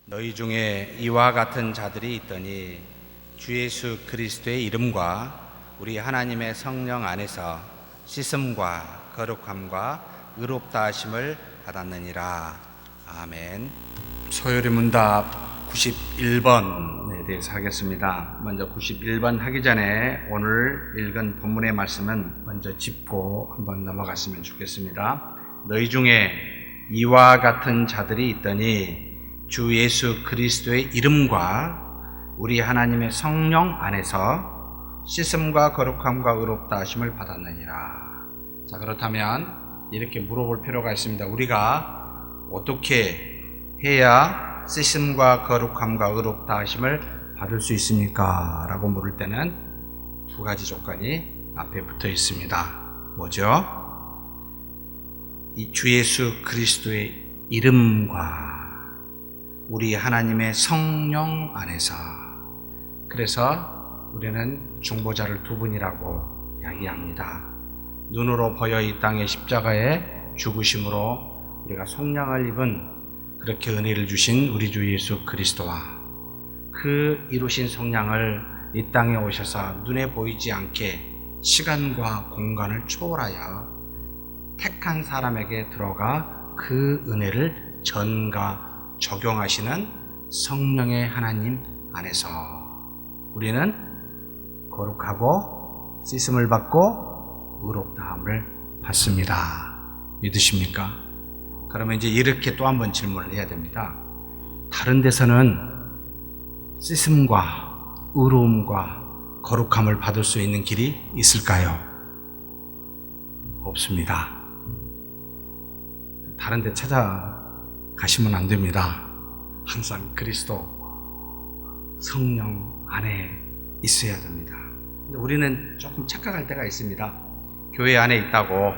너희 중에 이와 같은 자들이 있더니 주 예수 그리스도의 이름과 우리 하나님의 성령 안에서 씻음과 거룩함과 의롭다 하심을 받았느니라. 아멘. 소요리 문답 91번에 대해서 하겠습니다. 먼저 91번 하기 전에 오늘 읽은 본문의 말씀은 먼저 짚고 한번 넘어갔으면 좋겠습니다. 너희 중에 이와 같은 자들이 있더니 주 예수 그리스도의 이름과 우리 하나님의 성령 안에서 씻음과 거룩함과 의롭다 하심을 받았느니라. 자, 그렇다면 이렇게 물어볼 필요가 있습니다. 우리가 어떻게 해야 씻음과 거룩함과 의롭다 하심을 받을 수 있습니까? 라고 물을 때는 두 가지 조건이 앞에 붙어 있습니다. 뭐죠? 이 주 예수 그리스도의 이름과 우리 하나님의 성령 안에서, 그래서 우리는 중보자를 두 분이라고 이야기합니다. 눈으로 보여 이 땅의 십자가의 죽으심으로 우리가 속량을 입은, 그렇게 은혜를 주신 우리 주 예수 그리스도와 그 이루신 속량을 이 땅에 오셔서 눈에 보이지 않게 시간과 공간을 초월하여 택한 사람에게 들어가 그 은혜를 전가 적용하시는 성령의 하나님 안에서 우리는 거룩하고 씻음을 받고 의롭다함을 받습니다. 믿으십니까? 그러면 이제 이렇게 또 한번 질문을 해야 됩니다. 다른 데서는 씻음과 의로움과 거룩함을 받을 수 있는 길이 있을까요? 없습니다. 다른 데 찾아가시면 안 됩니다. 항상 그리스도 성령 안에 있어야 됩니다. 근데 우리는 조금 착각할 때가 있습니다. 교회 안에 있다고,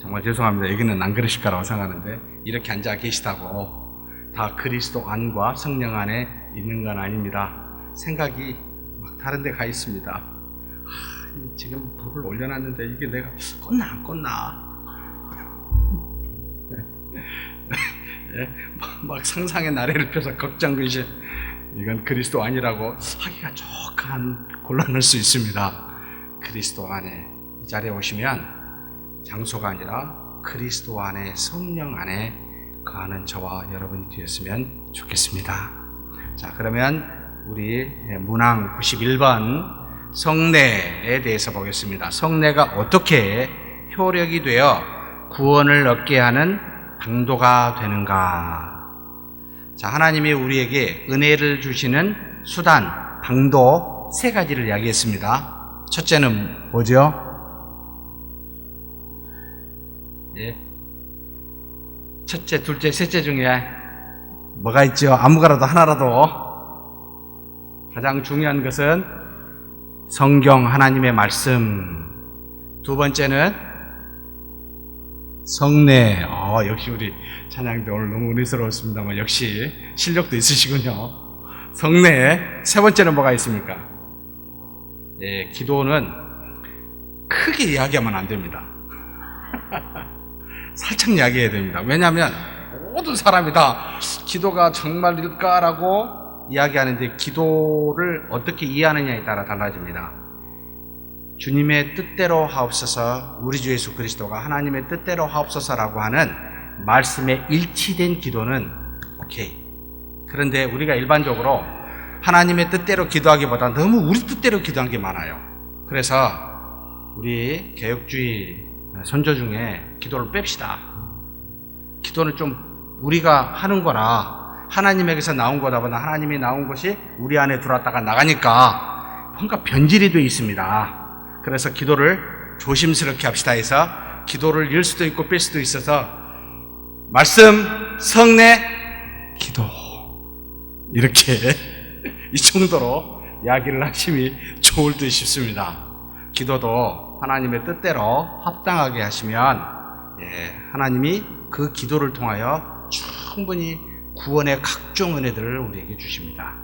정말 죄송합니다. 여기는 안 그러실 거라고 생각하는데, 이렇게 앉아 계시다고 다 그리스도 안과 성령 안에 있는 건 아닙니다. 생각이 막 다른 데 가 있습니다. 지금 불을 올려놨는데 이게 내가 껐나 안 껐나, 막 상상의 나래를 펴서 걱정 근심, 이건 그리스도 아니라고 하기가 조금 곤란할 수 있습니다. 그리스도 안에, 이 자리에 오시면 장소가 아니라 그리스도 안에, 성령 안에 거하는 저와 여러분이 되었으면 좋겠습니다. 자, 그러면 우리 문항 91번 성례에 대해서 보겠습니다. 성례가 어떻게 효력이 되어 구원을 얻게 하는 방도가 되는가? 자, 하나님이 우리에게 은혜를 주시는 수단, 방도 세 가지를 이야기했습니다. 첫째는 뭐죠? 예. 첫째, 둘째, 셋째 중에 뭐가 있죠? 아무거라도 하나라도. 가장 중요한 것은 성경, 하나님의 말씀. 두 번째는 성례. 역시 우리 찬양대 오늘 너무 은혜스러웠습니다만 역시 실력도 있으시군요. 성례. 세 번째는 뭐가 있습니까? 예, 기도는 크게 이야기하면 안 됩니다. 살짝 이야기해야 됩니다. 왜냐하면 모든 사람이 다 기도가 정말일까라고 이야기하는데, 기도를 어떻게 이해하느냐에 따라 달라집니다. 주님의 뜻대로 하옵소서, 우리 주 예수 그리스도가 하나님의 뜻대로 하옵소서라고 하는 말씀에 일치된 기도는 오케이. 그런데 우리가 일반적으로 하나님의 뜻대로 기도하기보다 너무 우리 뜻대로 기도한 게 많아요. 그래서 우리 개혁주의 선조 중에 기도를 뺍시다. 기도는 좀 우리가 하는 거라, 하나님에게서 나온 거다보다 하나님이 나온 것이 우리 안에 들어왔다가 나가니까 뭔가 변질이 되어 있습니다. 그래서 기도를 조심스럽게 합시다 해서 기도를 열 수도 있고 뺄 수도 있어서 말씀, 성례, 기도, 이렇게 이 정도로 이야기를 하심이 좋을 듯 싶습니다. 기도도 하나님의 뜻대로 합당하게 하시면 하나님이 그 기도를 통하여 충분히 구원의 각종 은혜들을 우리에게 주십니다.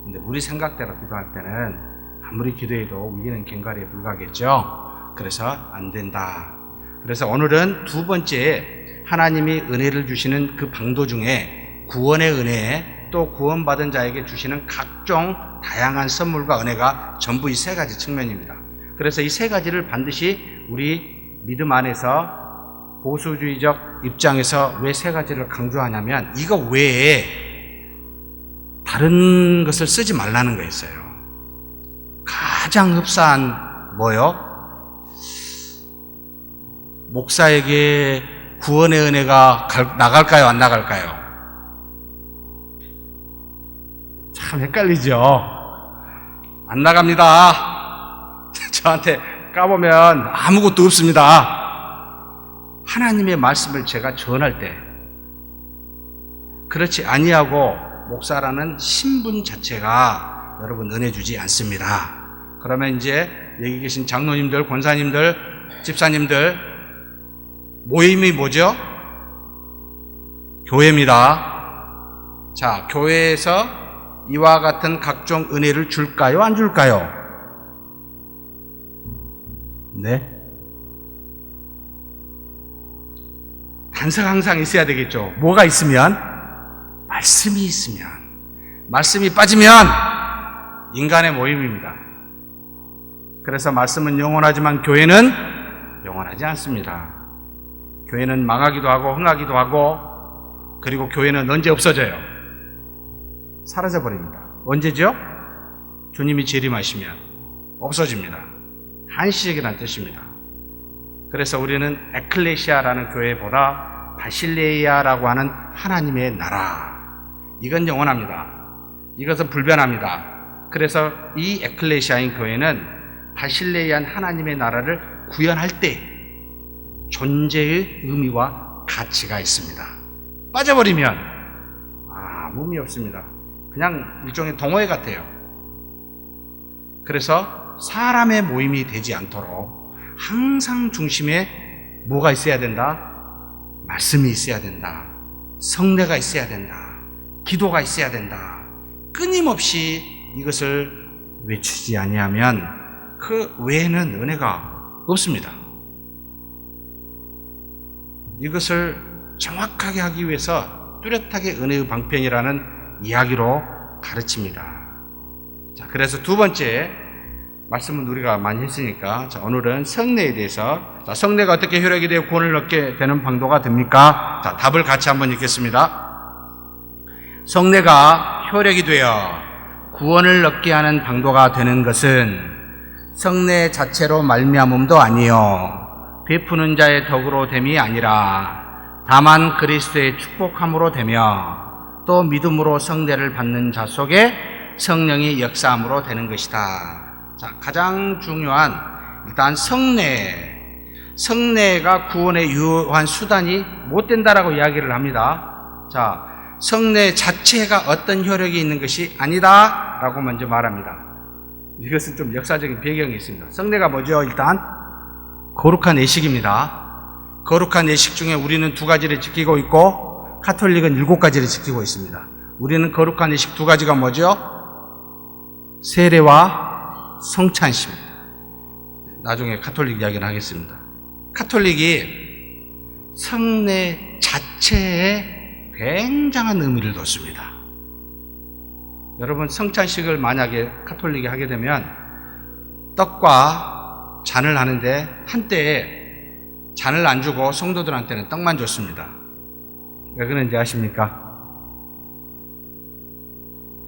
근데 우리 생각대로 기도할 때는 아무리 기도해도 우리는 갱가리에 불과하겠죠. 그래서 안 된다. 그래서 오늘은 두 번째, 하나님이 은혜를 주시는 그 방도 중에 구원의 은혜 또 구원받은 자에게 주시는 각종 다양한 선물과 은혜가 전부 이 세 가지 측면입니다. 그래서 이 세 가지를 반드시 우리 믿음 안에서 보수주의적 입장에서 왜 세 가지를 강조하냐면 이거 외에 다른 것을 쓰지 말라는 거였어요. 가장 흡사한 뭐요? 목사에게 구원의 은혜가 나갈까요? 안 나갈까요? 참 헷갈리죠? 안 나갑니다. 저한테 까보면 아무것도 없습니다. 하나님의 말씀을 제가 전할 때 그렇지 아니하고 목사라는 신분 자체가 여러분 은혜 주지 않습니다. 그러면 이제 여기 계신 장로님들, 권사님들, 집사님들 모임이 뭐죠? 교회입니다. 자, 교회에서 이와 같은 각종 은혜를 줄까요? 안 줄까요? 네. 단서가 항상 있어야 되겠죠. 뭐가 있으면? 말씀이 있으면. 말씀이 빠지면 인간의 모임입니다. 그래서 말씀은 영원하지만 교회는 영원하지 않습니다. 교회는 망하기도 하고 흥하기도 하고 그리고 교회는 언제 없어져요? 사라져버립니다. 언제죠? 주님이 재림하시면 없어집니다. 한시적이라는 뜻입니다. 그래서 우리는 에클레시아라는 교회보다 바실레이아라고 하는 하나님의 나라, 이건 영원합니다. 이것은 불변합니다. 그래서 이 에클레시아인 교회는 바실레이안 하나님의 나라를 구현할 때 존재의 의미와 가치가 있습니다. 빠져버리면 아무 의미 없습니다. 그냥 일종의 동호회 같아요. 그래서 사람의 모임이 되지 않도록 항상 중심에 뭐가 있어야 된다? 말씀이 있어야 된다. 성례가 있어야 된다. 기도가 있어야 된다. 끊임없이 이것을 외치지 아니하면 그 외에는 은혜가 없습니다. 이것을 정확하게 하기 위해서 뚜렷하게 은혜의 방편이라는 이야기로 가르칩니다. 자, 그래서 두 번째 말씀은 우리가 많이 했으니까 자, 오늘은 성례에 대해서 자, 성례가 어떻게 효력이 되어 구원을 얻게 되는 방도가 됩니까? 자, 답을 같이 한번 읽겠습니다. 성례가 효력이 되어 구원을 얻게 하는 방도가 되는 것은 성례 자체로 말미암음도 아니요 베푸는 자의 덕으로 됨이 아니라 다만 그리스도의 축복함으로 되며 또 믿음으로 성례를 받는 자 속에 성령이 역사함으로 되는 것이다. 자, 가장 중요한 일단 성례가 구원의 유효한 수단이 못 된다라고 이야기를 합니다. 자, 성례 자체가 어떤 효력이 있는 것이 아니다라고 먼저 말합니다. 이것은 좀 역사적인 배경이 있습니다. 성례가 뭐죠? 일단 거룩한 예식입니다. 거룩한 예식 중에 우리는 두 가지를 지키고 있고 가톨릭은 7가지를 지키고 있습니다. 우리는 거룩한 예식 두 가지가 뭐죠? 세례와 성찬식입니다. 나중에 가톨릭 이야기를 하겠습니다. 가톨릭이 성례 자체에 굉장한 의미를 뒀습니다. 여러분, 성찬식을 만약에 가톨릭이 하게 되면 떡과 잔을 하는데 한때에 잔을 안 주고 성도들한테는 떡만 줬습니다. 왜 그런지 아십니까?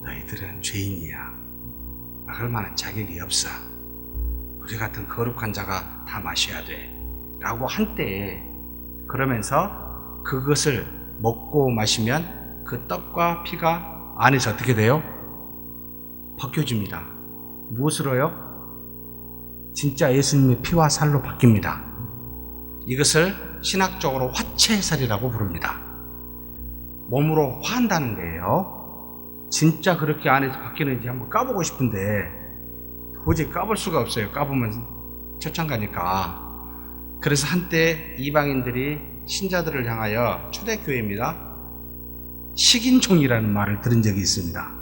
너희들은 죄인이야. 막을 만한 자격이 없어. 우리 같은 거룩한 자가 다 마셔야 돼. 라고 한때에 그러면서 그것을 먹고 마시면 그 떡과 피가 안에서 어떻게 돼요? 벗겨집니다. 무엇으로요? 진짜 예수님의 피와 살로 바뀝니다. 이것을 신학적으로 화채살이라고 부릅니다. 몸으로 화한다는 거예요. 진짜 그렇게 안에서 바뀌는지 한번 까보고 싶은데 도저히 까볼 수가 없어요. 까보면 처참가니까. 그래서 한때 이방인들이 신자들을 향하여 초대교회입니다. 식인종이라는 말을 들은 적이 있습니다.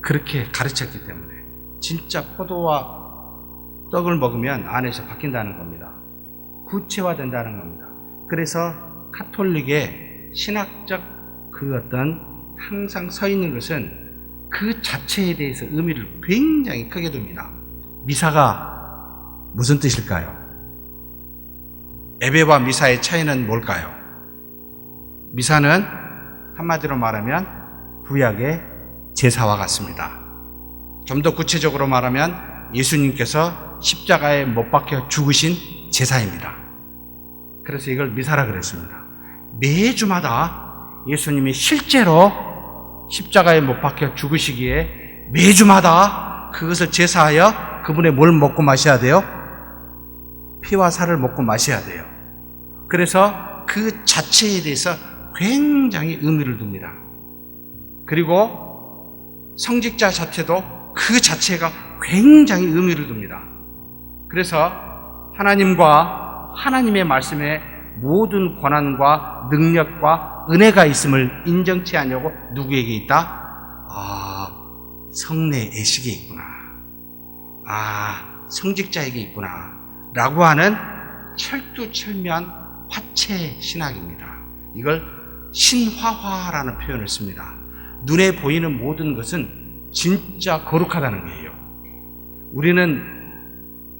그렇게 가르쳤기 때문에 진짜 포도와 떡을 먹으면 안에서 바뀐다는 겁니다. 구체화된다는 겁니다. 그래서 가톨릭의 신학적 그 어떤 항상 서 있는 것은 그 자체에 대해서 의미를 굉장히 크게 둡니다. 미사가 무슨 뜻일까요? 예배와 미사의 차이는 뭘까요? 미사는 한마디로 말하면 구약의 제사와 같습니다. 좀 더 구체적으로 말하면 예수님께서 십자가에 못 박혀 죽으신 제사입니다. 그래서 이걸 미사라 그랬습니다. 매주마다 예수님이 실제로 십자가에 못 박혀 죽으시기에 매주마다 그것을 제사하여 그분의 뭘 먹고 마셔야 돼요? 피와 살을 먹고 마셔야 돼요. 그래서 그 자체에 대해서 굉장히 의미를 둡니다. 그리고 성직자 자체도 그 자체가 굉장히 의미를 둡니다. 그래서 하나님과 하나님의 말씀에 모든 권한과 능력과 은혜가 있음을 인정치 않냐고 누구에게 있다? 성례 예식에 있구나. 성직자에게 있구나. 라고 하는 철두철미한 화채 신학입니다. 이걸 신화화라는 표현을 씁니다. 눈에 보이는 모든 것은 진짜 거룩하다는 거예요. 우리는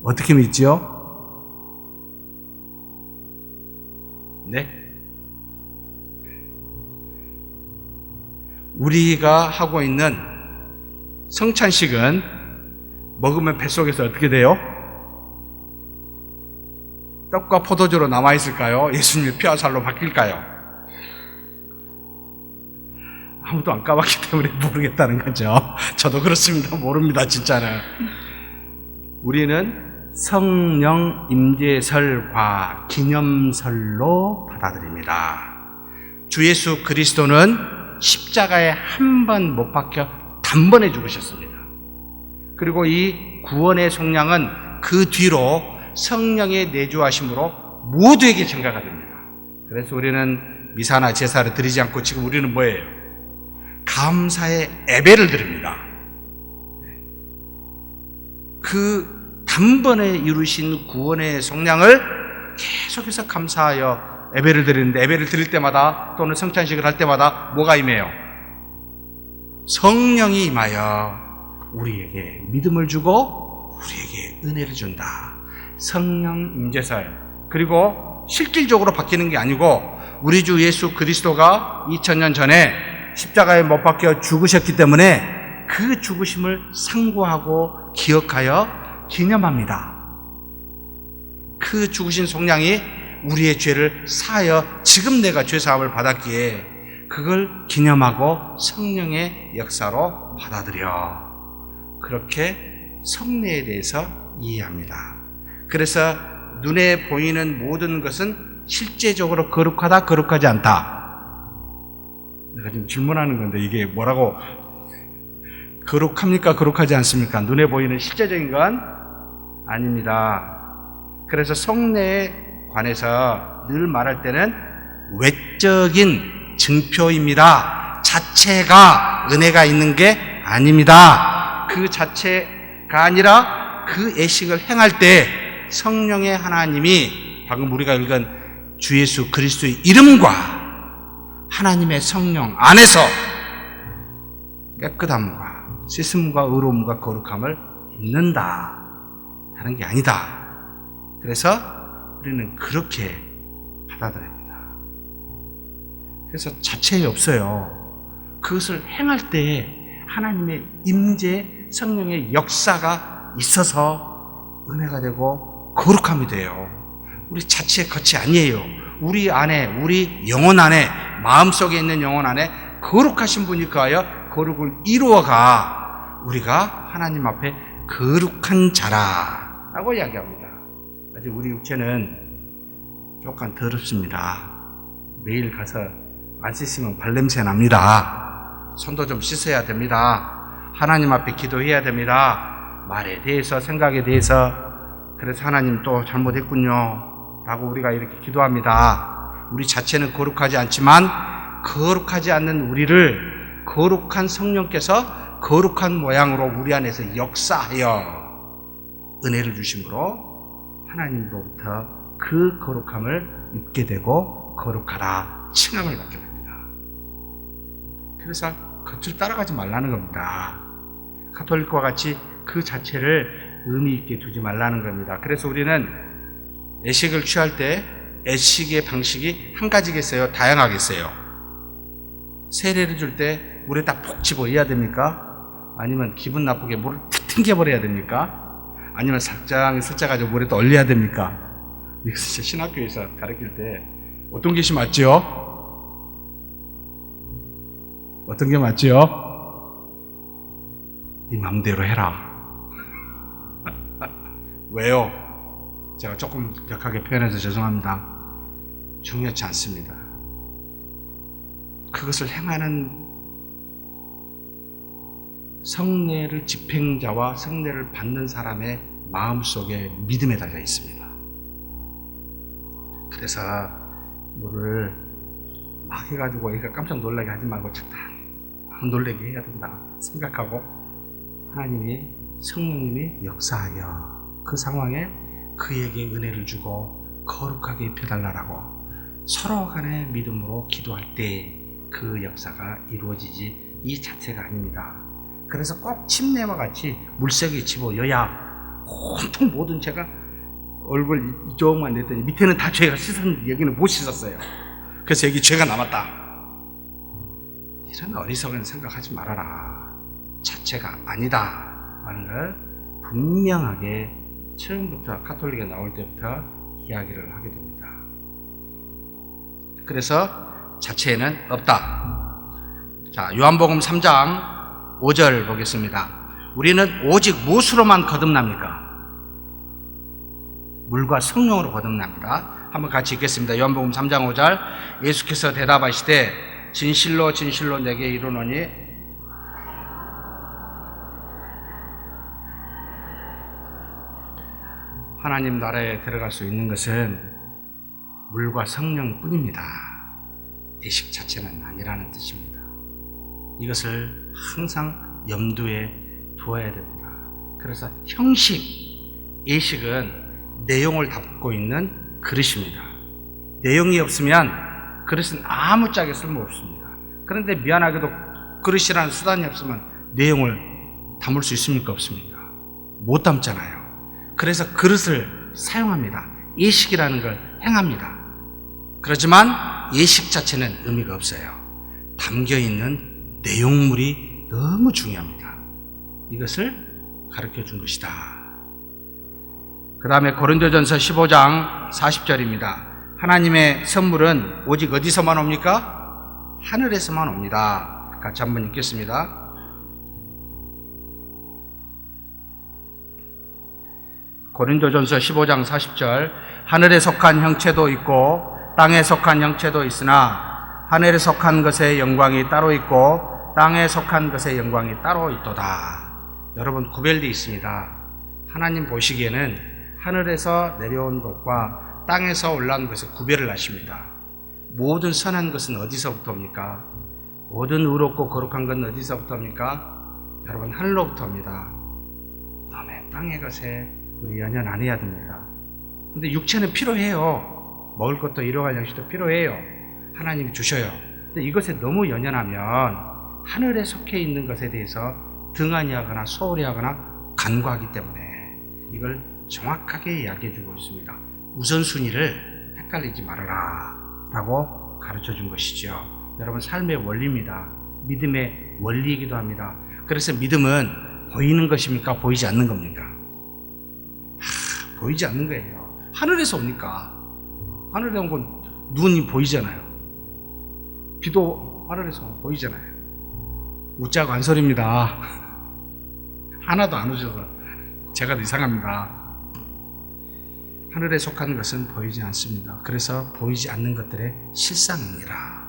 어떻게 믿지요? 네? 우리가 하고 있는 성찬식은 먹으면 뱃속에서 어떻게 돼요? 떡과 포도주로 남아있을까요? 예수님의 피와 살로 바뀔까요? 아무도 안 까봤기 때문에 모르겠다는 거죠. 저도 그렇습니다. 모릅니다, 진짜는. 우리는 성령 임재설과 기념설로 받아들입니다. 주 예수 그리스도는 십자가에 한 번 못 박혀 단번에 죽으셨습니다. 그리고 이 구원의 속량은 그 뒤로 성령의 내주하심으로 모두에게 전가가 됩니다. 그래서 우리는 미사나 제사를 드리지 않고 지금 우리는 뭐예요? 감사의 예배를 드립니다. 그 단번에 이루신 구원의 속량을 계속해서 감사하여 예배를 드리는데, 예배를 드릴 때마다 또는 성찬식을 할 때마다 뭐가 임해요? 성령이 임하여 우리에게 믿음을 주고 우리에게 은혜를 준다. 성령 임재설. 그리고 실질적으로 바뀌는 게 아니고 우리 주 예수 그리스도가 2000년 전에 십자가에 못 박혀 죽으셨기 때문에 그 죽으심을 상고하고 기억하여 기념합니다. 그 죽으신 속량이 우리의 죄를 사하여 지금 내가 죄사함을 받았기에 그걸 기념하고 성령의 역사로 받아들여. 그렇게 성례에 대해서 이해합니다. 그래서 눈에 보이는 모든 것은 실제적으로 거룩하다, 거룩하지 않다. 내가 지금 질문하는 건데 이게 뭐라고, 거룩합니까, 거룩하지 않습니까? 눈에 보이는 실제적인 건 아닙니다. 그래서 성례에 관해서 늘 말할 때는 외적인 증표입니다. 자체가 은혜가 있는 게 아닙니다. 그 자체가 아니라 그 예식을 행할 때 성령의 하나님이 방금 우리가 읽은 주 예수 그리스도의 이름과 하나님의 성령 안에서 깨끗함과 씻음과 의로움과 거룩함을 입는다. 다른 게 아니다. 그래서 우리는 그렇게 받아들입니다. 그래서 자체에 없어요. 그것을 행할 때 하나님의 임재, 성령의 역사가 있어서 은혜가 되고 거룩함이 돼요. 우리 자체의 것이 아니에요. 우리 안에, 우리 영혼 안에, 마음속에 있는 영혼 안에 거룩하신 분이 거하여 거룩을 이루어가 우리가 하나님 앞에 거룩한 자라라고 이야기합니다. 아직 우리 육체는 조금 더럽습니다. 매일 가서 안 씻으면 발냄새 납니다. 손도 좀 씻어야 됩니다. 하나님 앞에 기도해야 됩니다. 말에 대해서, 생각에 대해서. 그래서 하나님 또 잘못했군요 라고 우리가 이렇게 기도합니다. 우리 자체는 거룩하지 않지만 거룩하지 않는 우리를 거룩한 성령께서 거룩한 모양으로 우리 안에서 역사하여 은혜를 주심으로 하나님으로부터 그 거룩함을 입게 되고 거룩하다 칭함을 받게 됩니다. 그래서 겉을 따라가지 말라는 겁니다. 가톨릭과 같이 그 자체를 의미 있게 두지 말라는 겁니다. 그래서 우리는 애식을 취할 때 애식의 방식이 한 가지겠어요? 다양하겠어요? 세례를 줄 때 물에다 푹 집어넣어야 됩니까? 아니면 기분 나쁘게 물을 탁 튕겨버려야 됩니까? 아니면 살짝 가지고 물에 또 얼려야 됩니까? 이것을 신학교에서 가르칠 때 어떤 것이 맞죠? 어떤 게 맞죠? 네 맘대로 해라. 왜요? 제가 조금 격하게 표현해서 죄송합니다. 중요치 않습니다. 그것을 행하는 성례를 집행자와 성례를 받는 사람의 마음속에 믿음에 달려 있습니다. 그래서 물을 막 해가지고 얘가 깜짝 놀라게 하지 말고 착딱 안 놀라게 해야 된다 생각하고 하나님이 성령님이 역사하여 그 상황에 그에게 은혜를 주고 거룩하게 입혀달라고 서로 간의 믿음으로 기도할 때 그 역사가 이루어지지 이 자체가 아닙니다. 그래서 꼭 침례와 같이 물색에 집어여야 온통 모든 죄가 얼굴 이쪽만 냈더니 밑에는 다 죄가 씻었는데 여기는 못 씻었어요. 그래서 여기 죄가 남았다. 이런 어리석은 생각하지 말아라. 자체가 아니다 라는 걸 분명하게 처음부터 가톨릭에 나올 때부터 이야기를 하게 됩니다. 그래서 자체에는 없다. 자, 요한복음 3장 5절 보겠습니다. 우리는 오직 무엇으로만 거듭납니까? 물과 성령으로 거듭납니다. 한번 같이 읽겠습니다. 요한복음 3장 5절. 예수께서 대답하시되 진실로 진실로 내게 이르노니 하나님 나라에 들어갈 수 있는 것은 물과 성령뿐입니다. 예식 자체는 아니라는 뜻입니다. 이것을 항상 염두에 두어야 됩니다. 그래서 형식, 예식은 내용을 담고 있는 그릇입니다. 내용이 없으면 그릇은 아무짝에 쓸모없습니다. 그런데 미안하게도 그릇이라는 수단이 없으면 내용을 담을 수 있습니까? 없습니까? 못 담잖아요. 그래서 그릇을 사용합니다. 예식이라는 걸 행합니다. 그렇지만 예식 자체는 의미가 없어요. 담겨있는 내용물이 너무 중요합니다. 이것을 가르쳐 준 것이다. 그 다음에 고린도전서 15장 40절입니다. 하나님의 선물은 오직 어디서만 옵니까? 하늘에서만 옵니다. 같이 한번 읽겠습니다. 고린도전서 15장 40절. 하늘에 속한 형체도 있고 땅에 속한 형체도 있으나 하늘에 속한 것의 영광이 따로 있고 땅에 속한 것의 영광이 따로 있도다. 여러분, 구별되어 있습니다. 하나님 보시기에는 하늘에서 내려온 것과 땅에서 올라온 것의 구별을 하십니다. 모든 선한 것은 어디서부터 옵니까? 모든 의롭고 거룩한 것은 어디서부터 옵니까? 여러분, 하늘로부터 옵니다. 다음에 땅의 것에 우리 연연 안 해야 됩니다. 근데 육체는 필요해요. 먹을 것도 일용할 양식도 필요해요. 하나님이 주셔요. 근데 이것에 너무 연연하면 하늘에 속해 있는 것에 대해서 등한히 하거나 소홀히 하거나 간과하기 때문에 이걸 정확하게 이야기해 주고 있습니다. 우선순위를 헷갈리지 말아라 라고 가르쳐 준 것이죠. 여러분, 삶의 원리입니다. 믿음의 원리이기도 합니다. 그래서 믿음은 보이는 것입니까? 보이지 않는 겁니까? 보이지 않는 거예요. 하늘에서 오니까. 하늘에 온 건 눈이 보이잖아요. 비도 하늘에서 보이잖아요. 웃자고 한 소리입니다. 하나도 안 오셔서 제가 이상합니다. 하늘에 속한 것은 보이지 않습니다. 그래서 보이지 않는 것들의 실상이니라.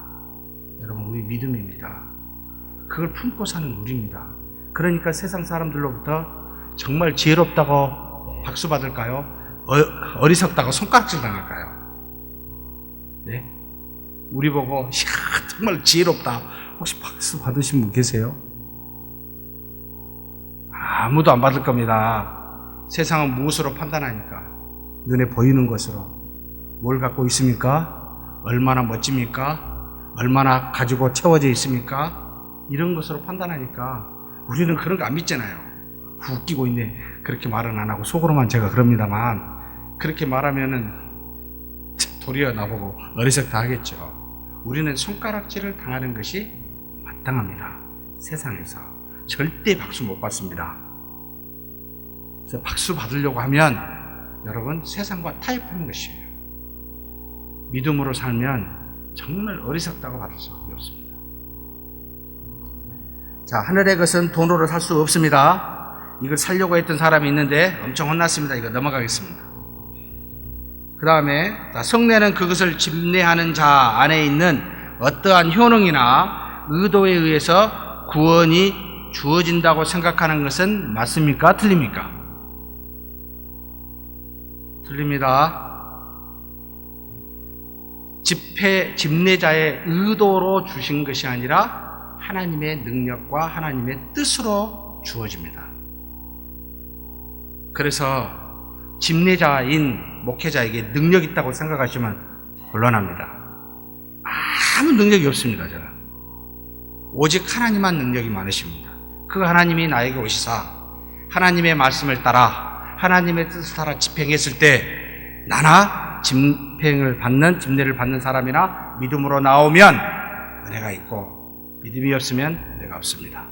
여러분, 우리 믿음입니다. 그걸 품고 사는 우리입니다. 그러니까 세상 사람들로부터 정말 지혜롭다고 박수 받을까요? 어리석다고 손가락질 당할까요? 네? 우리 보고 야, 정말 지혜롭다. 혹시 박수 받으신 분 계세요? 아무도 안 받을 겁니다. 세상은 무엇으로 판단하니까? 눈에 보이는 것으로. 뭘 갖고 있습니까? 얼마나 멋집니까? 얼마나 가지고 채워져 있습니까? 이런 것으로 판단하니까 우리는 그런 거 안 믿잖아요. 웃기고 있네. 그렇게 말은 안 하고 속으로만 제가 그럽니다만, 그렇게 말하면은 도리어 나보고 어리석다 하겠죠. 우리는 손가락질을 당하는 것이 마땅합니다. 세상에서 절대 박수 못 받습니다. 그래서 박수 받으려고 하면 여러분 세상과 타협하는 것이에요. 믿음으로 살면 정말 어리석다고 받을 수밖에 없습니다. 자, 하늘의 것은 돈으로 살 수 없습니다. 이걸 살려고 했던 사람이 있는데 엄청 혼났습니다. 이거 넘어가겠습니다. 그 다음에 성례는 그것을 집례하는 자 안에 있는 어떠한 효능이나 의도에 의해서 구원이 주어진다고 생각하는 것은 맞습니까? 틀립니까? 틀립니다. 집례자의 의도로 주신 것이 아니라 하나님의 능력과 하나님의 뜻으로 주어집니다. 그래서 집례자인 목회자에게 능력 있다고 생각하시면 곤란합니다. 아무 능력이 없습니다. 제가 오직 하나님만 능력이 많으십니다. 그 하나님이 나에게 오시사 하나님의 말씀을 따라 하나님의 뜻을 따라 집행했을 때 나나 집례를 받는 사람이나 믿음으로 나오면 은혜가 있고 믿음이 없으면 은혜가 없습니다.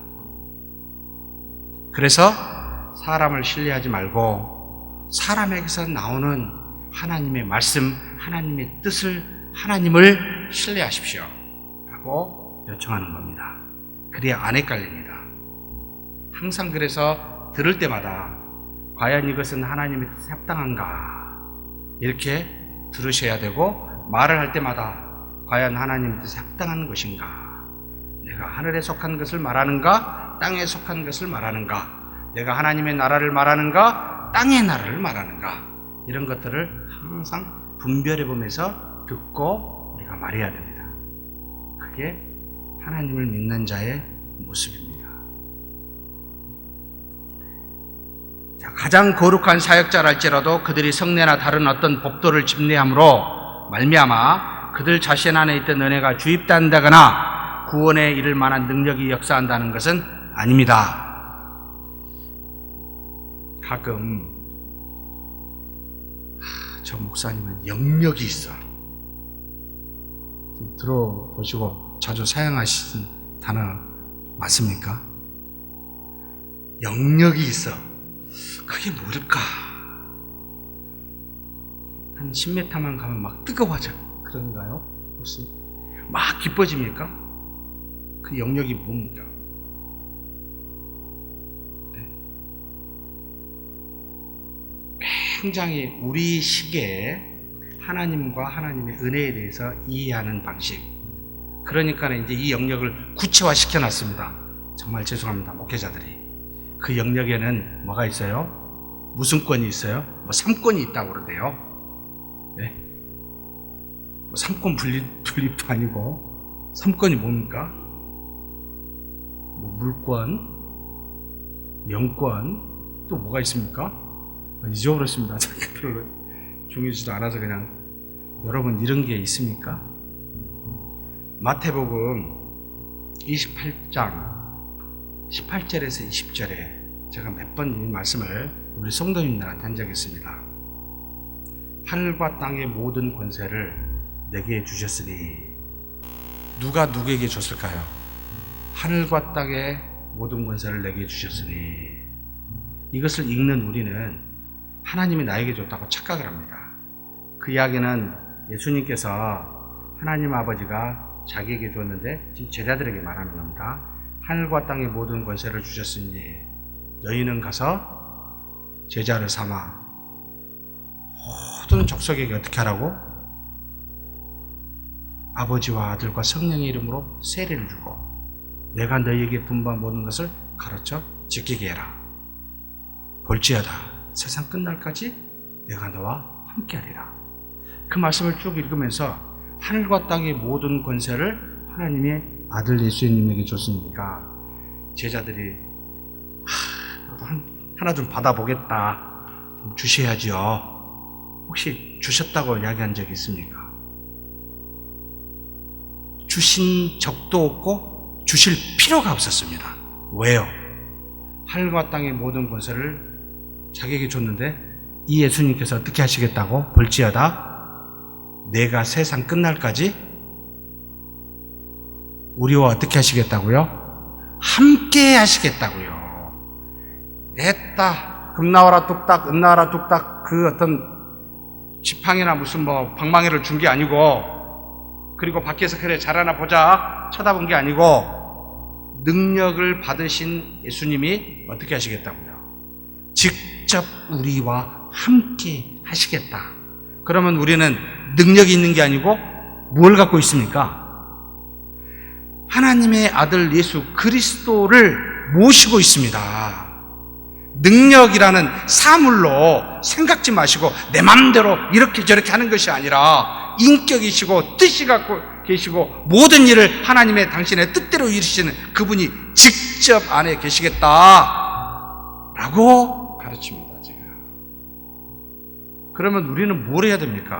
그래서 사람을 신뢰하지 말고 사람에게서 나오는 하나님의 말씀, 하나님의 뜻을, 하나님을 신뢰하십시오 라고 요청하는 겁니다. 그래야 안 헷갈립니다. 항상 그래서 들을 때마다 과연 이것은 하나님의 뜻에 합당한가 이렇게 들으셔야 되고, 말을 할 때마다 과연 하나님의 뜻에 합당한 것인가, 내가 하늘에 속한 것을 말하는가 땅에 속한 것을 말하는가, 내가 하나님의 나라를 말하는가 땅의 나라를 말하는가, 이런 것들을 항상 분별해 보면서 듣고 우리가 말해야 됩니다. 그게 하나님을 믿는 자의 모습입니다. 자, 가장 거룩한 사역자랄지라도 그들이 성례나 다른 어떤 법도를 집례함으로 말미암아 그들 자신 안에 있던 은혜가 주입된다거나 구원에 이를 만한 능력이 역사한다는 것은 아닙니다. 가끔 저 목사님은 영역이 있어. 좀 들어보시고 자주 사용하시는 단어 맞습니까? 영역이 있어. 그게 뭘까? 한 10m만 가면 막 뜨거워져. 그런가요? 혹시? 막 기뻐집니까? 그 영역이 뭡니까? 네. 굉장히 우리 시기에 하나님과 하나님의 은혜에 대해서 이해하는 방식. 그러니까 이제 이 영역을 구체화시켜 놨습니다. 정말 죄송합니다, 목회자들이. 그 영역에는 뭐가 있어요? 무슨 권이 있어요? 뭐 3권이 있다고 그러대요. 네? 뭐 3권 분립도 아니고 3권이 뭡니까? 뭐 물권, 영권, 또 뭐가 있습니까? 잊어버렸습니다. 별로 중요하지도 않아서 그냥. 여러분 이런 게 있습니까? 마태복음 28장 18절에서 20절에 제가 몇 번 이 말씀을 우리 성도님들한테 한 적이 있습니다. 하늘과 땅의 모든 권세를 내게 주셨으니, 누가 누구에게 줬을까요? 하늘과 땅의 모든 권세를 내게 주셨으니. 이것을 읽는 우리는 하나님이 나에게 줬다고 착각을 합니다. 그 이야기는 예수님께서 하나님 아버지가 자기에게 줬는데 지금 제자들에게 말하는 겁니다. 하늘과 땅의 모든 권세를 주셨으니 너희는 가서 제자를 삼아 모든 족속에게 어떻게 하라고? 아버지와 아들과 성령의 이름으로 세례를 주고 내가 너희에게 분부한 모든 것을 가르쳐 지키게 해라. 볼지어다 세상 끝날까지 내가 너와 함께하리라. 그 말씀을 쭉 읽으면서 하늘과 땅의 모든 권세를 하나님의 아들 예수님에게 줬으니까 제자들이 나도 하나 좀 받아보겠다, 좀 주셔야지요. 혹시 주셨다고 이야기한 적이 있습니까? 주신 적도 없고 주실 필요가 없었습니다. 왜요? 하늘과 땅의 모든 권세를 자기에게 줬는데 이 예수님께서 어떻게 하시겠다고? 볼지어다 내가 세상 끝날까지 우리와 어떻게 하시겠다고요? 함께 하시겠다고요. 애따 금 나와라 뚝딱 은 나와라 뚝딱 그 어떤 지팡이나 무슨 뭐 방망이를 준 게 아니고, 그리고 밖에서 그래 잘하나 보자 쳐다본 게 아니고, 능력을 받으신 예수님이 어떻게 하시겠다고요? 직접 우리와 함께 하시겠다. 그러면 우리는 능력이 있는 게 아니고 뭘 갖고 있습니까? 하나님의 아들 예수 그리스도를 모시고 있습니다. 능력이라는 사물로 생각지 마시고 내 맘대로 이렇게 저렇게 하는 것이 아니라 인격이시고 뜻이 갖고 계시고 모든 일을 하나님의 당신의 뜻대로 이루시는 그분이 직접 안에 계시겠다라고 가르칩니다. 제가. 그러면 우리는 뭘 해야 됩니까?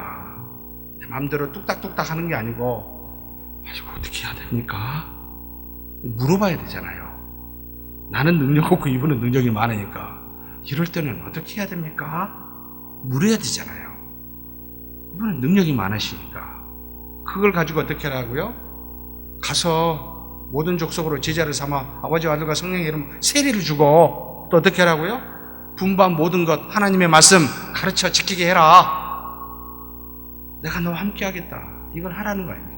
내 맘대로 뚝딱뚝딱 하는 게 아니고 아이고 어떻게 해야 됩니까? 물어봐야 되잖아요. 나는 능력 없고 이분은 능력이 많으니까 이럴 때는 어떻게 해야 됩니까? 물어야 되잖아요. 이분은 능력이 많으시니까 그걸 가지고 어떻게 하라고요? 가서 모든 족속으로 제자를 삼아 아버지와 아들과 성령의 이름 세례를 주고 또 어떻게 하라고요? 분반 모든 것 하나님의 말씀 가르쳐 지키게 해라. 내가 너와 함께 하겠다. 이걸 하라는 거 아닙니까?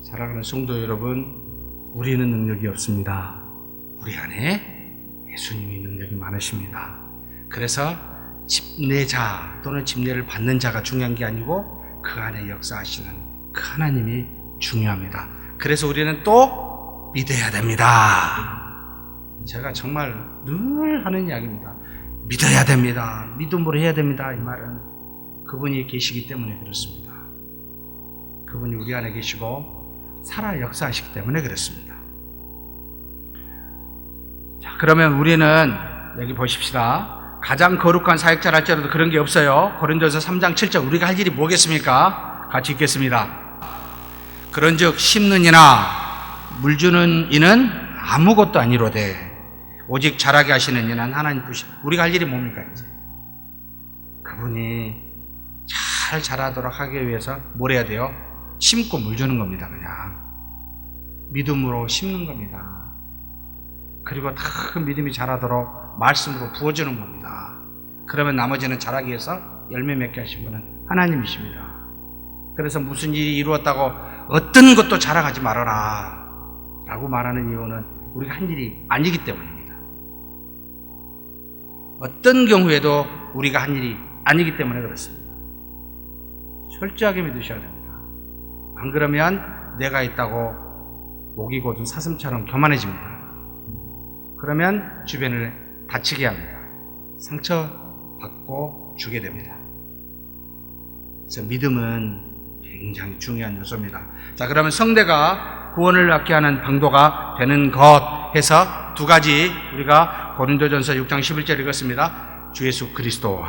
사랑하는 성도 여러분, 우리는 능력이 없습니다. 우리 안에 예수님이 능력이 많으십니다. 그래서 집례자 또는 집례를 받는 자가 중요한 게 아니고 그 안에 역사하시는 그 하나님이 중요합니다. 그래서 우리는 또 믿어야 됩니다. 제가 정말 늘 하는 이야기입니다. 믿어야 됩니다. 믿음으로 해야 됩니다. 이 말은 그분이 계시기 때문에 그렇습니다. 그분이 우리 안에 계시고 살아 역사하시기 때문에 그렇습니다. 자, 그러면 우리는 여기 보십시다. 가장 거룩한 사역자라 할지라도 그런 게 없어요. 고린도서 3장 7절 우리가 할 일이 뭐겠습니까? 같이 읽겠습니다. 그런즉 심는 이나 물 주는 이는 아무것도 아니로되 오직 자라게 하시는 이는 하나님 뜻이. 우리가 할 일이 뭡니까? 이제 그분이 잘 자라도록 하기 위해서 뭘 해야 돼요? 심고 물 주는 겁니다. 그냥 믿음으로 심는 겁니다. 그리고 다 그 믿음이 자라도록 말씀으로 부어주는 겁니다. 그러면 나머지는 자라기 위해서 열매 맺게 하신 분은 하나님이십니다. 그래서 무슨 일이 이루었다고 어떤 것도 자랑하지 말아라 라고 말하는 이유는 우리가 한 일이 아니기 때문입니다. 어떤 경우에도 우리가 한 일이 아니기 때문에 그렇습니다. 철저하게 믿으셔야 됩니다. 안 그러면 내가 있다고 목이 곧은 사슴처럼 교만해집니다. 그러면 주변을 다치게 합니다. 상처받고 주게 됩니다. 그래서 믿음은 굉장히 중요한 요소입니다. 자, 그러면 성대가 구원을 받게 하는 방도가 되는 것 해서 두 가지 우리가 고린도전서 6장 11절 읽었습니다. 주 예수 그리스도와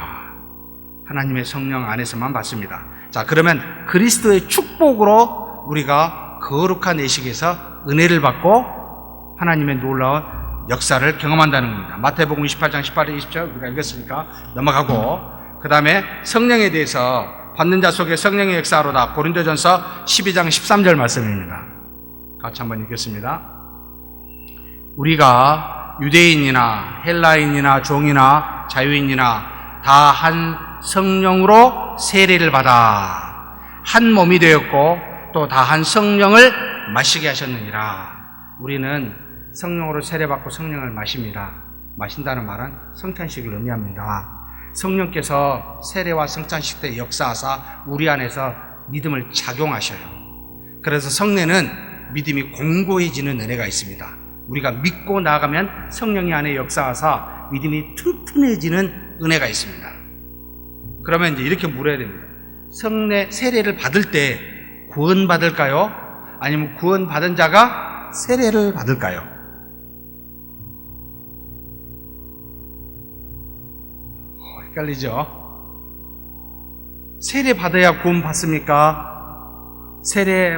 하나님의 성령 안에서만 받습니다. 자, 그러면 그리스도의 축복으로 우리가 거룩한 예식에서 은혜를 받고 하나님의 놀라운 역사를 경험한다는 겁니다. 마태복음 28장 18절 20절 우리가 읽었으니까 넘어가고, 그 다음에 성령에 대해서 받는 자 속에 성령의 역사로다. 고린도전서 12장 13절 말씀입니다. 같이 한번 읽겠습니다. 우리가 유대인이나 헬라인이나 종이나 자유인이나 다 한 성령으로 세례를 받아 한 몸이 되었고 또 다 한 성령을 마시게 하셨느니라. 우리는 성령으로 세례받고 성령을 마십니다. 마신다는 말은 성찬식을 의미합니다. 성령께서 세례와 성찬식 때 역사하사 우리 안에서 믿음을 작용하셔요. 그래서 성례는 믿음이 공고해지는 은혜가 있습니다. 우리가 믿고 나아가면 성령이 안에 역사하사 믿음이 튼튼해지는 은혜가 있습니다. 그러면 이제 이렇게 물어야 됩니다. 세례를 받을 때 구원받을까요? 아니면 구원받은 자가 세례를 받을까요? 헷갈리죠? 세례 받아야 구원 받습니까? 세례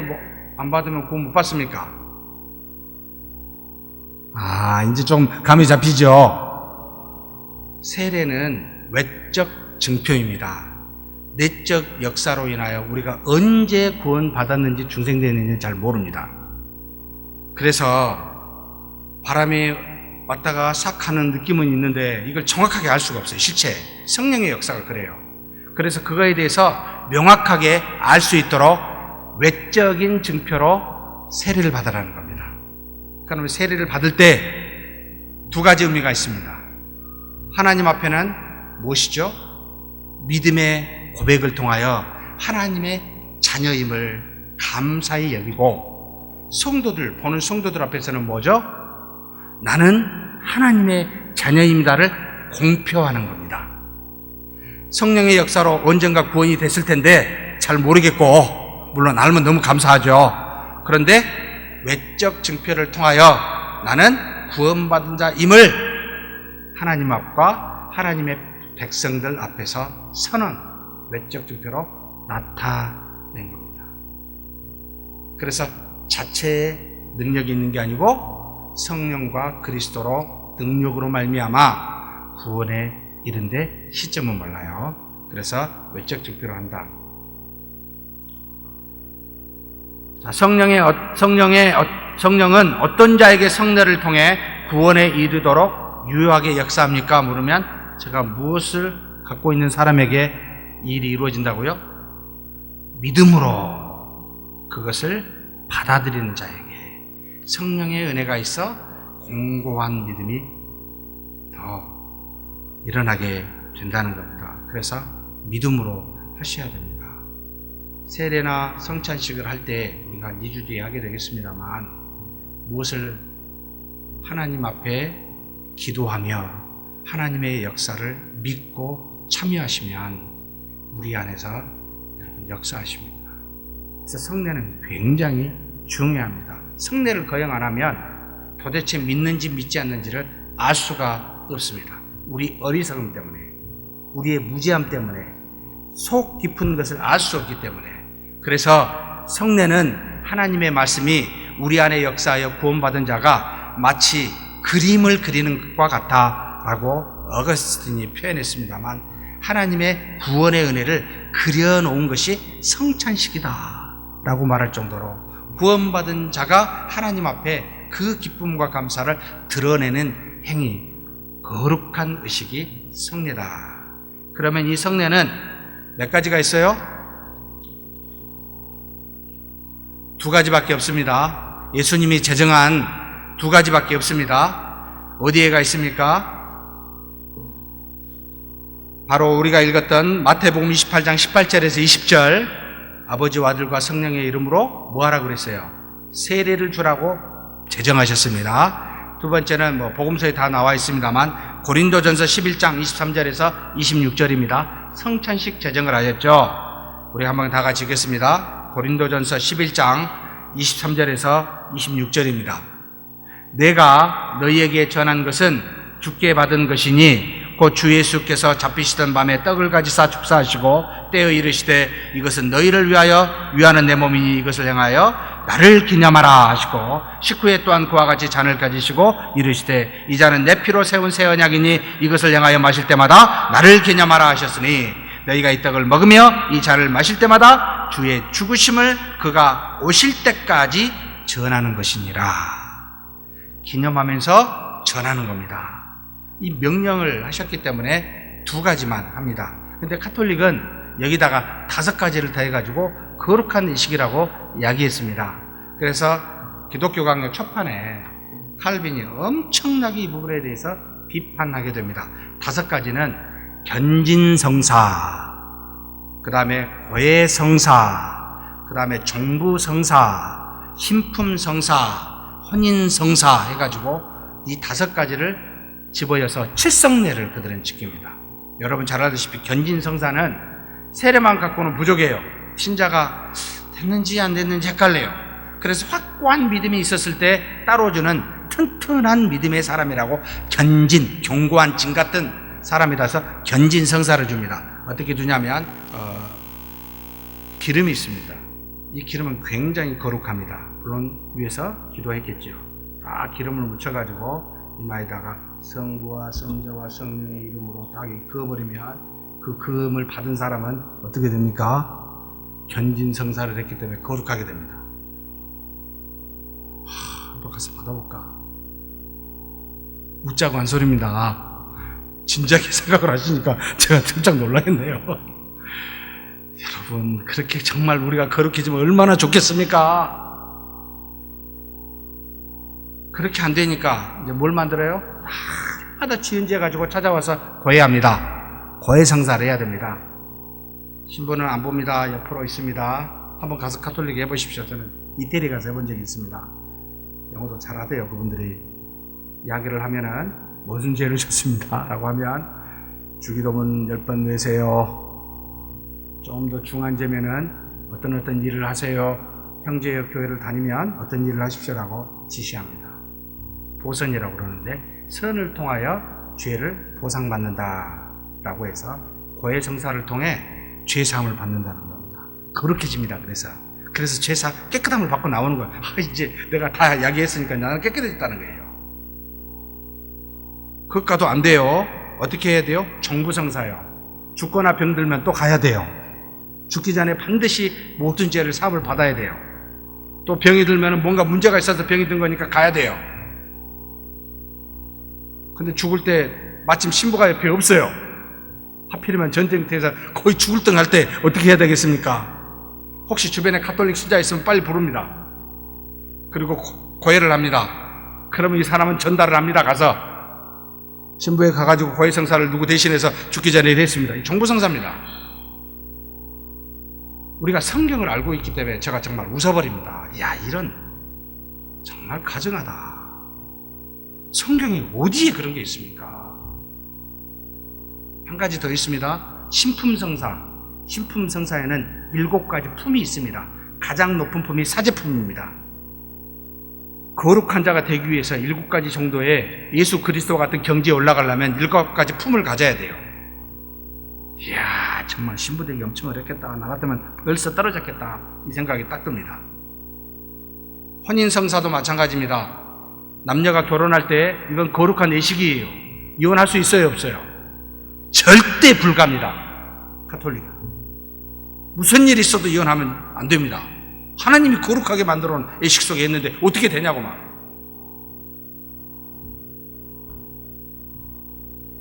안 받으면 구원 못 받습니까? 이제 좀 감이 잡히죠? 세례는 외적 증표입니다. 내적 역사로 인하여 우리가 언제 구원받았는지 중생되는지 잘 모릅니다. 그래서 바람이 왔다가 싹 하는 느낌은 있는데 이걸 정확하게 알 수가 없어요. 실체 성령의 역사가 그래요. 그래서 그거에 대해서 명확하게 알 수 있도록 외적인 증표로 세례를 받으라는 겁니다. 그러면 세례를 받을 때 두 가지 의미가 있습니다. 하나님 앞에는 무엇이죠? 믿음의 고백을 통하여 하나님의 자녀임을 감사히 여기고, 성도들, 보는 성도들 앞에서는 뭐죠? 나는 하나님의 자녀입니다를 공표하는 겁니다. 성령의 역사로 언젠가 구원이 됐을 텐데 잘 모르겠고, 물론 알면 너무 감사하죠. 그런데 외적 증표를 통하여 나는 구원받은 자임을 하나님 앞과 하나님의 백성들 앞에서 선언, 외적 증표로 나타낸 겁니다. 그래서 자체의 능력이 있는 게 아니고 성령과 그리스도로 능력으로 말미암아 구원에 이른데 시점은 몰라요. 그래서 외적 증표로 한다. 자, 성령은 어떤 자에게 성례를 통해 구원에 이르도록 유효하게 역사합니까? 물으면 제가 무엇을 갖고 있는 사람에게 일이 이루어진다고요? 믿음으로 그것을 받아들이는 자에게 성령의 은혜가 있어 공고한 믿음이 더 일어나게 된다는 겁니다. 그래서 믿음으로 하셔야 됩니다. 세례나 성찬식을 할 때 우리가 2주 뒤에 하게 되겠습니다만, 무엇을 하나님 앞에 기도하며 하나님의 역사를 믿고 참여하시면 우리 안에서 여러분 역사하십니다. 그래서 성례는 굉장히 중요합니다. 성례를 거행 안 하면 도대체 믿는지 믿지 않는지를 알 수가 없습니다. 우리 어리석음 때문에, 우리의 무지함 때문에, 속 깊은 것을 알 수 없기 때문에. 그래서 성례는 하나님의 말씀이 우리 안에 역사하여 구원받은 자가 마치 그림을 그리는 것과 같다라고 어거스틴이 표현했습니다만, 하나님의 구원의 은혜를 그려놓은 것이 성찬식이다라고 말할 정도로 구원받은 자가 하나님 앞에 그 기쁨과 감사를 드러내는 행위, 거룩한 의식이 성례다. 그러면 이 성례는 몇 가지가 있어요? 두 가지밖에 없습니다. 예수님이 제정한 두 가지밖에 없습니다. 어디에가 있습니까? 바로 우리가 읽었던 마태복음 28장 18절에서 20절, 아버지와 아들과 성령의 이름으로 뭐 하라고 그랬어요? 세례를 주라고 제정하셨습니다. 두 번째는 복음서에 다 나와 있습니다만 고린도전서 11장 23절에서 26절입니다. 성찬식 제정을 하셨죠. 우리 한번 다 같이 읽겠습니다. 고린도전서 11장 23절에서 26절입니다. 내가 너희에게 전한 것은 주께 받은 것이니 곧 주 예수께서 잡히시던 밤에 떡을 가지사 축사하시고 떼어 이르시되 이것은 너희를 위하여 위하는 내 몸이니 이것을 행하여 나를 기념하라 하시고, 식후에 또한 그와 같이 잔을 가지시고 이르시되 이 잔은 내 피로 세운 새 언약이니 이것을 행하여 마실 때마다 나를 기념하라 하셨으니 너희가 이 떡을 먹으며 이 잔을 마실 때마다 주의 죽으심을 그가 오실 때까지 전하는 것이니라. 기념하면서 전하는 겁니다. 이 명령을 하셨기 때문에 두 가지만 합니다. 근데 카톨릭은 여기다가 5가지를 더해가지고 거룩한 의식이라고 이야기했습니다. 그래서 기독교 강요 초판에 칼빈이 엄청나게 이 부분에 대해서 비판하게 됩니다. 5가지는 견진성사, 그 다음에 고해성사, 그 다음에 종부성사, 신품성사, 혼인성사 해가지고 이 5가지를 집어여서 7성례를 그들은 지킵니다. 여러분 잘 알다시피 견진성사는 세례만 갖고는 부족해요. 신자가 됐는지 안 됐는지 헷갈려요. 그래서 확고한 믿음이 있었을 때 따로 주는 튼튼한 믿음의 사람이라고 견진, 견고한 진 같은 사람이라서 견진성사를 줍니다. 어떻게 주냐면 기름이 있습니다. 이 기름은 굉장히 거룩합니다. 물론 위에서 기도했겠죠. 다 기름을 묻혀가지고 이마에다가 성부와 성자와 성령의 이름으로 딱 그어버리면 그 그음을 받은 사람은 어떻게 됩니까? 견진성사를 했기 때문에 거룩하게 됩니다. 한번 가서 받아볼까? 웃자고 한 소리입니다. 진작에 생각을 하시니까 제가 깜짝 놀라겠네요. 여러분, 그렇게 정말 우리가 거룩해지면 얼마나 좋겠습니까? 그렇게 안 되니까 이제 뭘 만들어요? 하다 지은죄 가지고 찾아와서 고해합니다. 고해성사를 해야 됩니다. 신부는 안 봅니다. 옆으로 있습니다. 한번 가서 카톨릭 해보십시오. 저는 이태리 가서 해본 적이 있습니다. 영어도 잘하대요. 그분들이 이야기를 하면은 무슨 죄를 졌습니다 라고 하면 주기도문 10번 외세요. 좀 더 중한 죄면은 어떤 일을 하세요. 형제여 교회를 다니면 어떤 일을 하십시오라고 지시합니다. 보선이라고 그러는데 선을 통하여 죄를 보상받는다라고 해서 고해성사를 통해 죄사함을 받는다는 겁니다. 거룩해집니다. 그래서 죄사 깨끗함을 받고 나오는 거예요. 이제 내가 다 이야기했으니까 나는 깨끗해졌다는 거예요. 그것과도 안 돼요. 어떻게 해야 돼요? 정부성사요. 죽거나 병들면 또 가야 돼요. 죽기 전에 반드시 모든 죄를 사함을 받아야 돼요. 또 병이 들면 뭔가 문제가 있어서 병이 든 거니까 가야 돼요. 근데 죽을 때 마침 신부가 옆에 없어요. 하필이면 전쟁터에서 거의 죽을 등 할 때 어떻게 해야 되겠습니까? 혹시 주변에 가톨릭 신자 있으면 빨리 부릅니다. 그리고 고해를 합니다. 그러면 이 사람은 전달을 합니다. 가서 신부에 가가지고 고해성사를 누구 대신해서 죽기 전에 했습니다. 이 정부성사입니다. 우리가 성경을 알고 있기 때문에 제가 정말 웃어버립니다. 야, 이런 정말 가증하다. 성경이 어디에 그런 게 있습니까? 한 가지 더 있습니다. 신품성사. 신품성사에는 7가지 품이 있습니다. 가장 높은 품이 사제품입니다. 거룩한 자가 되기 위해서 7가지 정도의 예수 그리스도 같은 경지에 올라가려면 7가지 품을 가져야 돼요. 이야, 정말 신부 되기 엄청 어렵겠다. 나 같으면 벌써 떨어졌겠다. 이 생각이 딱 듭니다. 혼인성사도 마찬가지입니다. 남녀가 결혼할 때 이건 거룩한 예식이에요. 이혼할 수 있어요, 없어요? 절대 불가합니다. 가톨릭은. 무슨 일이 있어도 이혼하면 안 됩니다. 하나님이 거룩하게 만들어 놓은 예식 속에 있는데 어떻게 되냐고 막.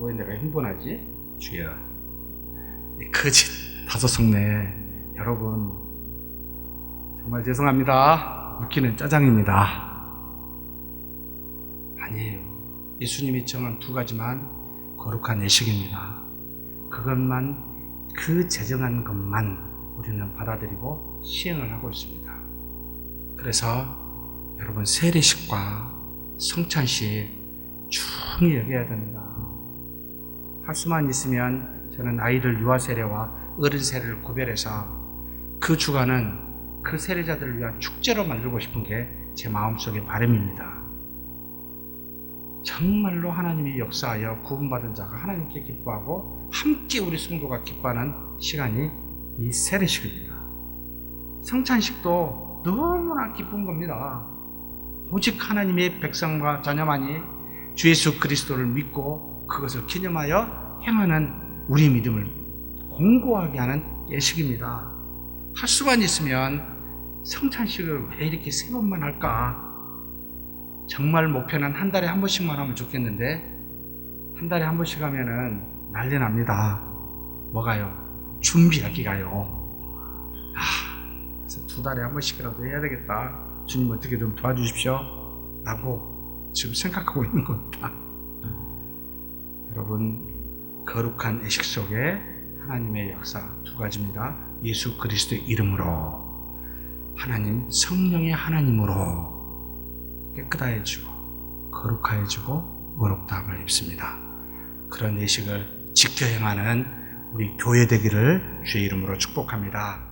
왜 내가 흥분하지? 주여. 거짓 다소 속네. 여러분 정말 죄송합니다. 웃기는 짜장입니다. 아니에요. 예수님이 정한 2가지만 거룩한 예식입니다. 그것만, 그 제정한 것만 우리는 받아들이고 시행을 하고 있습니다. 그래서 여러분 세례식과 성찬식 중히 여겨야 됩니다. 할 수만 있으면 저는 아이들 유아 세례와 어른 세례를 구별해서 그 주간은 그 세례자들을 위한 축제로 만들고 싶은 게 제 마음속의 바람입니다. 정말로 하나님이 역사하여 구원받은 자가 하나님께 기뻐하고 함께 우리 성도가 기뻐하는 시간이 이 세례식입니다. 성찬식도 너무나 기쁜 겁니다. 오직 하나님의 백성과 자녀만이 주 예수 그리스도를 믿고 그것을 기념하여 행하는 우리의 믿음을 공고하게 하는 예식입니다. 할 수만 있으면 성찬식을 왜 이렇게 3번만 할까? 정말 목표는 한 달에 한 번씩만 하면 좋겠는데 한 달에 한 번씩 하면은 난리 납니다. 뭐가요? 준비하기가요. 그래서 2달에 한 번씩이라도 해야 되겠다. 주님 어떻게 좀 도와주십시오. 라고 지금 생각하고 있는 겁니다. 여러분, 거룩한 예식 속에 하나님의 역사 2가지입니다. 예수 그리스도의 이름으로, 하나님 성령의 하나님으로 깨끗해지고 거룩해지고 의롭다함을 입습니다. 그런 예식을 지켜 행하는 우리 교회 되기를 주의 이름으로 축복합니다.